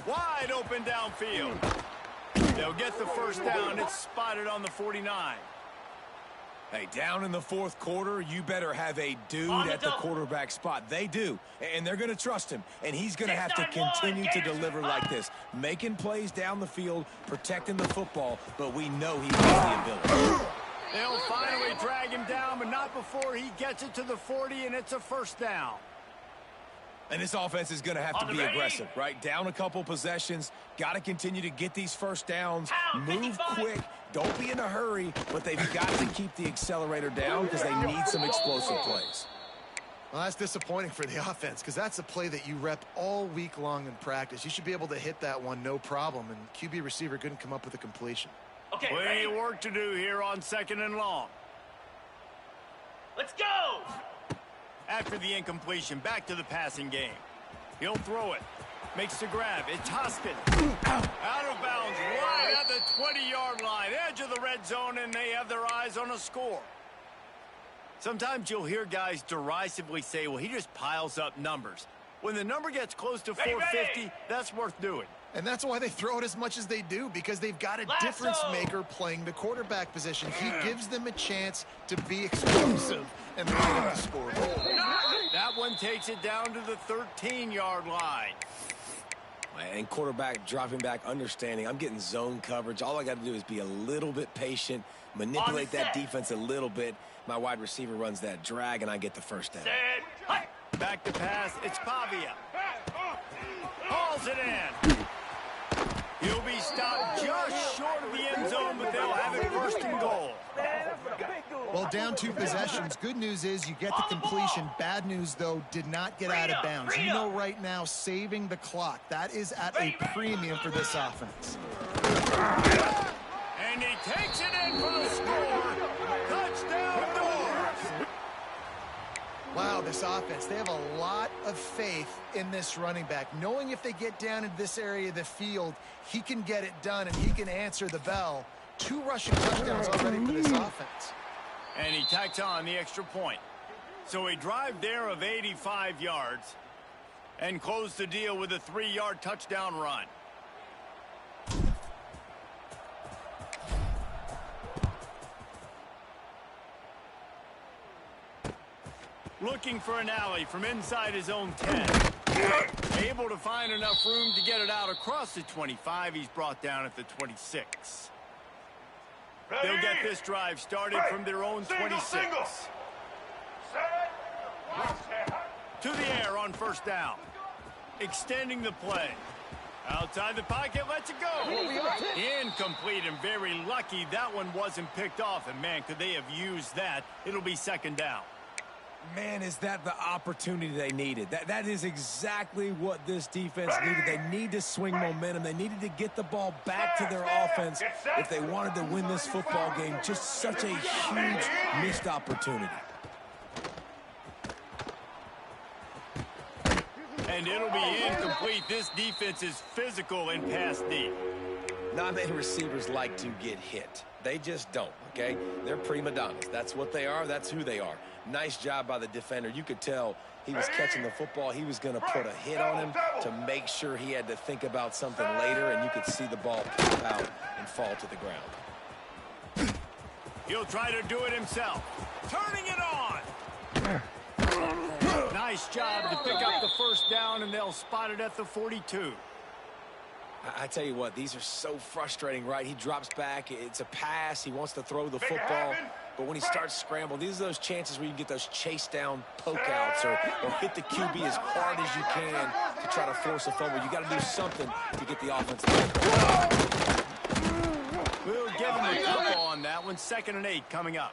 Wide open downfield. They'll get the first down. It's spotted on the 49. Hey, down in the 4th quarter, you better have a dude at the quarterback spot. They do, and they're going to trust him, and he's going to have to continue to deliver like this, making plays down the field, protecting the football, but we know he has the ability. They'll finally drag him down, but not before he gets it to the 40, and it's a first down. And this offense is going to have to be aggressive, right? Down a couple possessions, got to continue to get these first downs, move quick, don't be in a hurry, but they've got to keep the accelerator down because they need some explosive plays. Well, that's disappointing for the offense because that's a play that you rep all week long in practice. You should be able to hit that one no problem, and QB receiver couldn't come up with a completion. Okay, plenty of work to do here on 2nd and long. Let's go! After the incompletion, back to the passing game. He'll throw it. Makes the grab. It's Hoskins. Out of bounds, right at the 20-yard line. Edge of the red zone, and they have their eyes on a score. Sometimes you'll hear guys derisively say, well, he just piles up numbers. When the number gets close to 450, that's worth doing. And that's why they throw it as much as they do, because they've got a difference maker playing the quarterback position. He gives them a chance to be explosive and light up the scoreboard. That one takes it down to the 13-yard line. And quarterback dropping back, understanding I'm getting zone coverage. All I got to do is be a little bit patient, manipulate that defense a little bit. My wide receiver runs that drag, and I get the first down. Back to pass. It's Pavia. Hauls it in. He'll be stopped just short of the end zone, but they'll have it 1st and goal. Well, down 2 possessions. Good news is you get the completion. Bad news, though, did not get out of bounds. You know right now, saving the clock. That is at a premium for this offense. And he takes it in for the score. Touchdown, Doors. Wow, this offense, they have a lot of faith in this running back. Knowing if they get down into this area of the field, he can get it done and he can answer the bell. 2 rushing touchdowns already for this offense. And he tacks on the extra point. So a drive there of 85 yards and close the deal with a 3-yard touchdown run. Looking for an alley from inside his own 10. Able to find enough room to get it out across the 25. He's brought down at the 26. They'll get this drive started from their own 26. To the air on first down. Extending the play. Outside the pocket, lets it go. Incomplete and very lucky that one wasn't picked off. And, man, could they have used that? It'll be second down. Man, is that the opportunity they needed. That is exactly what this defense needed. They need to swing momentum. They needed to get the ball back to their offense if they wanted to win this football game. Just such a huge missed opportunity. And it'll be incomplete. This defense is physical and pass deep. Not many receivers like to get hit. They just don't, okay? They're prima donnas. That's what they are. That's who they are. Nice job by the defender. You could tell he was catching the football. He was going to put a hit on him to make sure he had to think about something later, and you could see the ball pop out and fall to the ground. He'll try to do it himself. Turning it on. Nice job to pick up the first down, and they'll spot it at the 42. I tell you what, these are so frustrating, right? He drops back. It's a pass. He wants to throw the football. But when he starts scrambling, these are those chances where you get those chase down poke outs or hit the QB as hard as you can to try to force a fumble. You got to do something to get the offense back. We'll give him a couple on that one. 2nd and 8 coming up.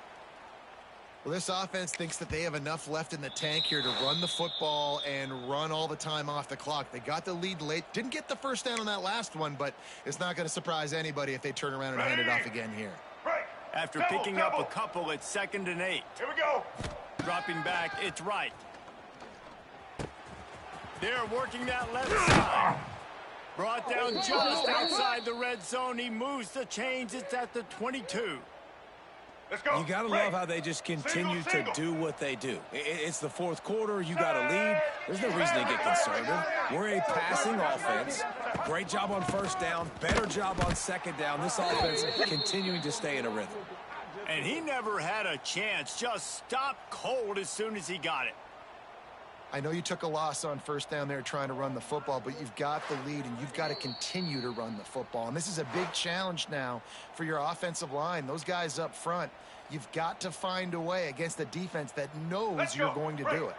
Well, this offense thinks that they have enough left in the tank here to run the football and run all the time off the clock. They got the lead late. Didn't get the first down on that last one, but it's not going to surprise anybody if they turn around and hand it off again here. After picking up a couple, it's 2nd and 8. Here we go. Dropping back, it's right. They're working that left side. Brought down just outside the red zone. He moves the chains. It's at the 22. Let's go. You got to love how they just continue to do what they do. It's the 4th quarter. You got a lead. There's no reason to get conservative. We're a passing offense. Great job on first down. Better job on second down. This offense continuing to stay in a rhythm. And he never had a chance. Just stopped cold as soon as he got it. I know you took a loss on first down there trying to run the football, but you've got the lead, and you've got to continue to run the football. And this is a big challenge now for your offensive line. Those guys up front, you've got to find a way against a defense that knows you're going to do it.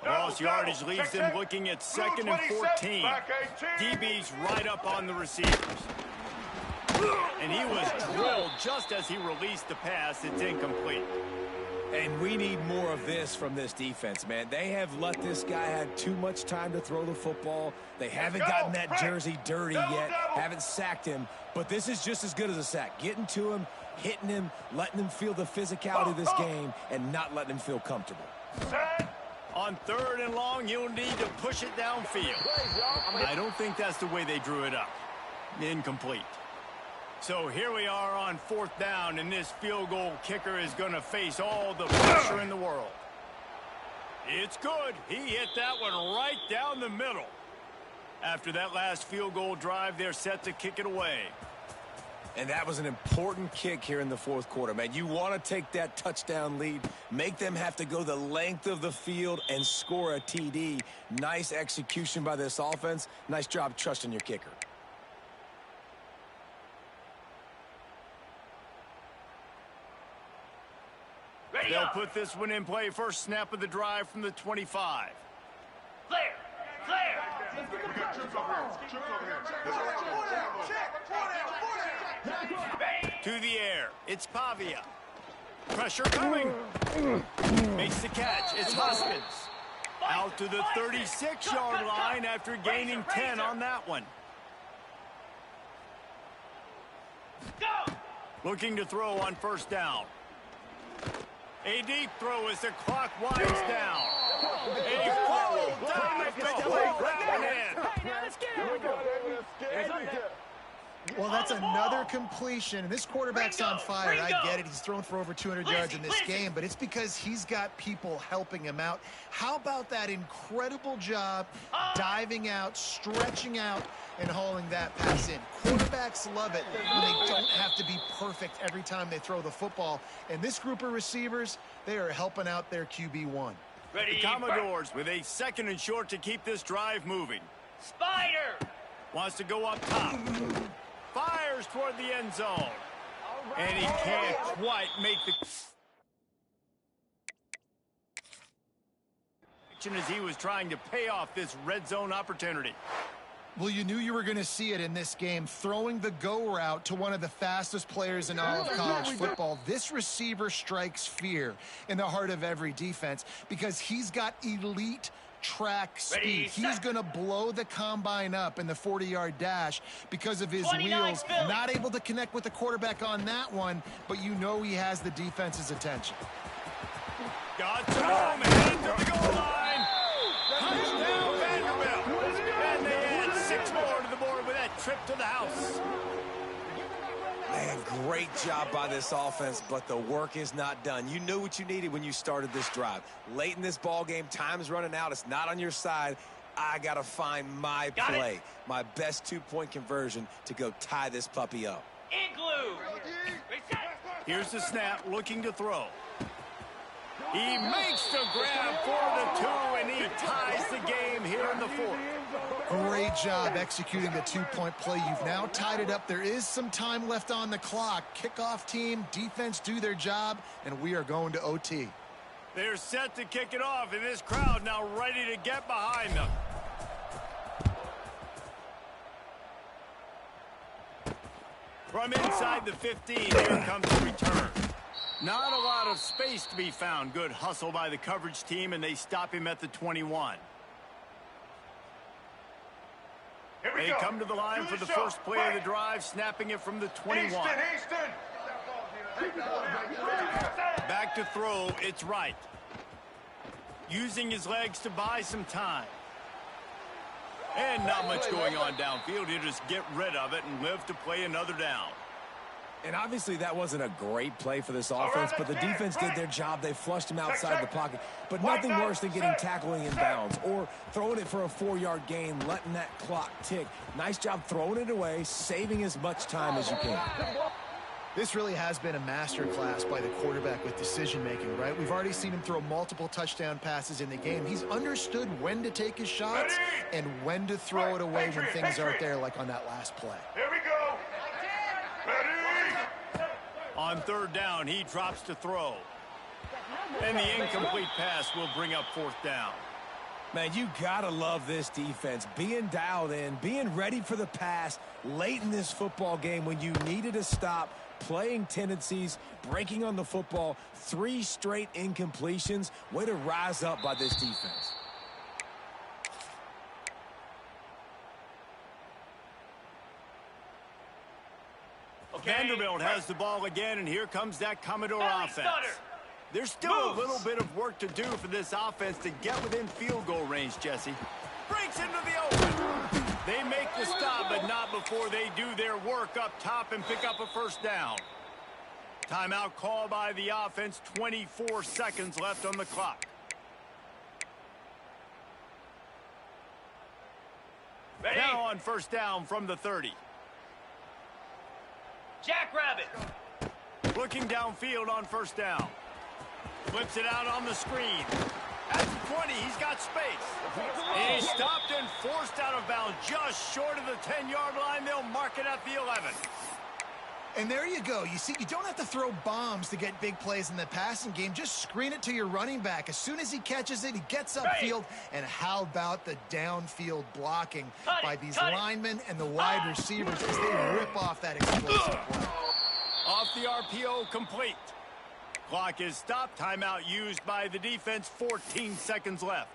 Lost yardage leaves them looking at 2nd and 14. DB's right up on the receivers. And he was drilled just as he released the pass. It's incomplete. And we need more of this from this defense, man. They have let this guy have too much time to throw the football. They haven't gotten that jersey dirty yet, haven't sacked him. But this is just as good as a sack. Getting to him, hitting him, letting him feel the physicality of this game, and not letting him feel comfortable. On 3rd and long, you'll need to push it downfield. I don't think that's the way they drew it up. Incomplete. So here we are on 4th down, and this field goal kicker is going to face all the pressure in the world. It's good. He hit that one right down the middle. After that last field goal drive, they're set to kick it away. And that was an important kick here in the 4th quarter, man. You want to take that touchdown lead, make them have to go the length of the field and score a TD. Nice execution by this offense. Nice job trusting your kicker. They'll put this one in play. First snap of the drive from the 25. Flare! Flare! To the air. It's Pavia. Pressure coming. Makes the catch. It's Hoskins. Out to the 36-yard line after gaining 10 on that one. Go! Looking to throw on first down. A deep throw as the clock winds down. A full dive to hold that one in. Well, that's another completion. This quarterback's on fire. I get it. He's thrown for over 200 yards in this game, but it's because he's got people helping him out. How about that incredible job diving out, stretching out, and hauling that pass in? Quarterbacks love it when they don't have to be perfect every time they throw the football. And this group of receivers, they are helping out their QB1. The Commodores with a 2nd and short to keep this drive moving. Spider! Wants to go up top. Fires toward the end zone. And he can't quite make the... as he was trying to pay off this red zone opportunity. Well, you knew you were going to see it in this game, throwing the go route to one of the fastest players in all of college football. This receiver strikes fear in the heart of every defense because he's got elite track speed. He's going to blow the combine up in the 40-yard dash because of his wheels. Not able to connect with the quarterback on that one, but you know he has the defense's attention. Got to him, heading to the goal line. Touchdown, Vanderbilt. And they add 6 more to the board with that trip to the house. Man, great job by this offense, but the work is not done. You knew what you needed when you started this drive. Late in this ball game, time's running out. It's not on your side. I got to find my play, my best 2-point conversion to go tie this puppy up. Igloo! Here's the snap, looking to throw. He makes the grab for the 2, and he ties the game here in the 4th. Great job executing the 2-point play. You've now tied it up. There is some time left on the clock. Kickoff team, defense do their job, and we are going to OT. They're set to kick it off, and this crowd now ready to get behind them. From inside the 15, here comes the return. Not a lot of space to be found. Good hustle by the coverage team, and they stop him at the 21. They come to the line for the first play of the drive, snapping it from the 21. Back to throw, it's right. Using his legs to buy some time. And not much going on downfield. He'll just get rid of it and live to play another down. And obviously that wasn't a great play for this offense, but the defense did their job. They flushed him outside the pocket. But nothing worse than getting tackling in bounds or throwing it for a 4-yard gain, letting that clock tick. Nice job throwing it away, saving as much time as you can. This really has been a masterclass by the quarterback with decision-making, right? We've already seen him throw multiple touchdown passes in the game. He's understood when to take his shots and when to throw it away when things aren't there, like on that last play. Here we go. On 3rd down, he drops to throw. And the incomplete pass will bring up 4th down. Man, you gotta love this defense. Being dialed in, being ready for the pass late in this football game when you needed a stop, playing tendencies, breaking on the football, 3 straight incompletions. Way to rise up by this defense. Vanderbilt has the ball again, and here comes that Commodore offense. There's still a little bit of work to do for this offense to get within field goal range, Jesse. Breaks into the open. They make the stop, but not before they do their work up top and pick up a first down. Timeout call by the offense, 24 seconds left on the clock. Ready? Now on first down from the 30. Jackrabbit. Looking downfield on first down. Flips it out on the screen. At the 20, he's got space. And he's stopped and forced out of bounds just short of the 10-yard line. They'll mark it at the 11. And there you go. You see, you don't have to throw bombs to get big plays in the passing game. Just screen it to your running back. As soon as he catches it, he gets upfield. And how about the downfield blocking by these linemen and the wide receivers as they rip off that explosive play. Off the RPO, complete. Clock is stopped. Timeout used by the defense. 14 seconds left.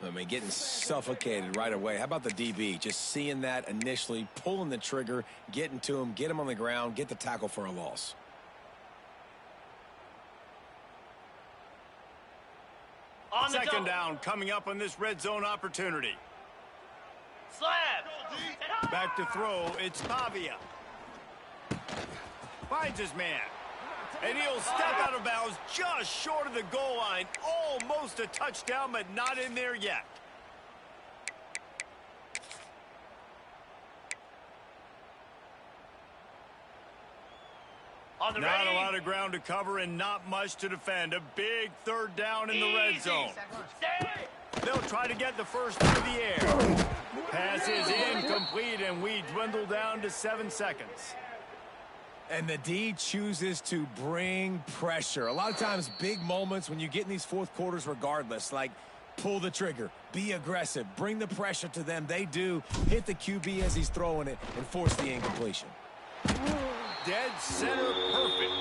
I mean, getting suffocated right away. How about the DB? Just seeing that initially, pulling the trigger, getting to him, get him on the ground, get the tackle for a loss. On the Second double. down coming up on this red zone opportunity. Slab. Back to throw. It's Pavia. Finds his man. And he'll step out of bounds just short of the goal line. Almost a touchdown, but not in there yet. On the Not ready. a lot of ground to cover and not much to defend. A big third down in the red Easy. zone. Stay. They'll try to get the first through the air. Pass is incomplete, and we dwindle down to 7 seconds. And the D chooses to bring pressure. A lot of times, big moments when you get in these fourth quarters regardless, like pull the trigger, be aggressive, bring the pressure to them. They do. Hit the QB as he's throwing it and force the incompletion. Dead center perfect.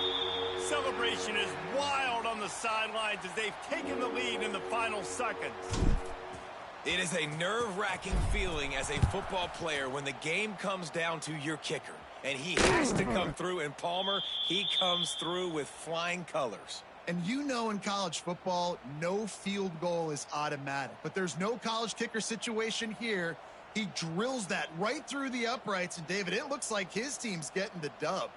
Celebration is wild on the sidelines as they've taken the lead in the final seconds. It is a nerve-wracking feeling as a football player when the game comes down to your kicker. And he has to come through. And Palmer, he comes through with flying colors. And you know in college football, no field goal is automatic. But there's no college kicker situation here. He drills that right through the uprights. And, David, it looks like his team's getting the dub.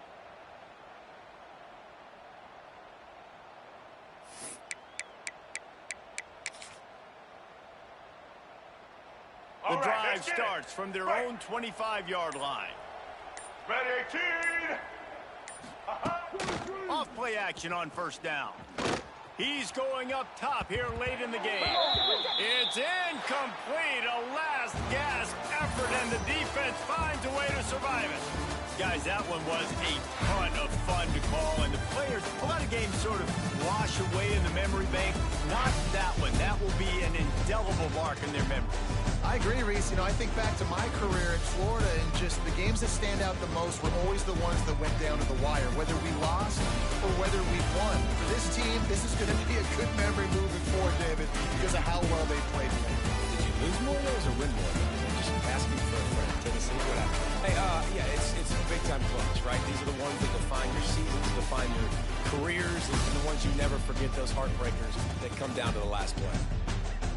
The All right, drive let's get it. starts from their Right. own 25-yard line. Ready, team. Off play action on first down. He's going up top here late in the game. It's incomplete. A last gasp effort, and the defense finds a way to survive it. Guys, that one was a ton of fun to call, and the players, a lot of games sort of wash away in the memory bank. Not that one. That will be an indelible mark in their memory. I agree, Reese. You know, I think back to my career in Florida, and just the games that stand out the most were always the ones that went down to the wire, whether we lost or whether we won. For this team, this is going to be a good memory moving forward, David, because of how well they played today. Did you lose more of those or win more of those? I'm just asking for a friend. Tennessee, what happened? Hey, yeah, it's big-time clutch, right? These are the ones that define your seasons, define your careers, and the ones you never forget, those heartbreakers that come down to the last play.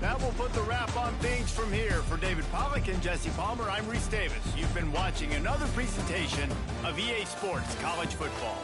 That will put the wrap on things from here. For David Pollack and Jesse Palmer, I'm Reese Davis. You've been watching another presentation of EA Sports College Football.